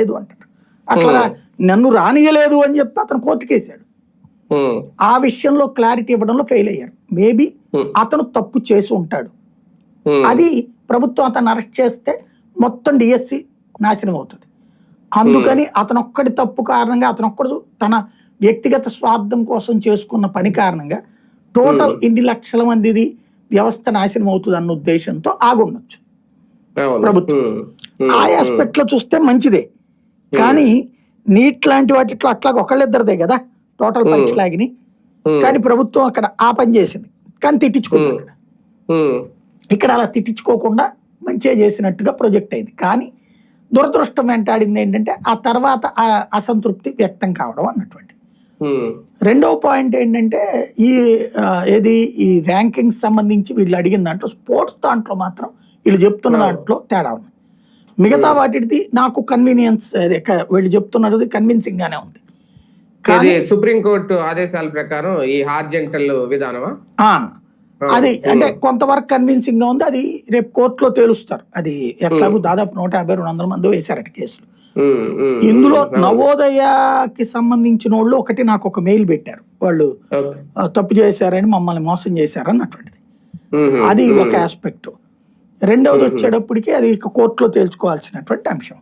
లేదు అంటాడు. అట్లా నన్ను రానియలేదు అని చెప్పి అతను కోర్టుకేసాడు. ఆ విషయంలో క్లారిటీ ఇవ్వడంలో ఫెయిల్ అయ్యారు. మేబీ అతను తప్పు చేసి ఉంటాడు. అది ప్రభుత్వం అతను అరెస్ట్ చేస్తే మొత్తం డిఎస్సి నాశనం అవుతుంది. అందుకని అతనొక్కడి తప్పు కారణంగా అతనొక్కడు తన వ్యక్తిగత స్వార్థం కోసం చేసుకున్న పని కారణంగా టోటల్ ఇన్ని లక్షల మందిది వ్యవస్థ నాశనం అవుతుంది అన్న ఉద్దేశంతో ఆగుండొచ్చు ప్రభుత్వం. ఆ ఆస్పెక్ట్ లో చూస్తే మంచిదే. కానీ నీట్ లాంటి వాటిలో అట్లాగ ఒకళ్ళిద్దరిదే కదా టోటల్ పరీక్ష లాగిని. కానీ ప్రభుత్వం అక్కడ ఆ పని చేసింది, కానీ తిట్టించుకుంది. ఇక్కడ అలా తిట్టించుకోకుండా మంచిగా చేసినట్టుగా ప్రొజెక్ట్ అయింది. కానీ దురదృష్టం వెంటాడింది ఏంటంటే ఆ తర్వాత ఆ అసంతృప్తి వ్యక్తం కావడం అన్నటువంటి. రెండవ పాయింట్ ఏంటంటే ఏది ఈ ర్యాంకింగ్స్ సంబంధించి వీళ్ళు అడిగిన దాంట్లో స్పోర్ట్స్ దాంట్లో మాత్రం వీళ్ళు చెప్తున్న దాంట్లో తేడా ఉంది. మిగతా వాటిది నాకు కన్వీనియన్స్ వీళ్ళు చెప్తున్నది కన్విన్సింగ్ గానే ఉంది. సుప్రీంకోర్టు ఆదేశాల ప్రకారం ఈ హార్జెంటల్ విధానమా అది అంటే కొంతవరకు కన్విన్సింగ్ గా ఉంది. అది రేపు కోర్టులో తేలుస్తారు. అది ఎట్లాగూ దాదాపు 150-200 మంది వేశారట కేసులు. ఇందులో నవోదయకి సంబంధించిన వాళ్ళు ఒకటి నాకు ఒక మెయిల్ పెట్టారు, వాళ్ళు తప్పు చేశారని మమ్మల్ని మోసం చేశారన్నటువంటిది. అది ఒక ఆస్పెక్ట్. రెండవది వచ్చేటప్పటికి అది కోర్టులో తేల్చుకోవాల్సినటువంటి అంశం.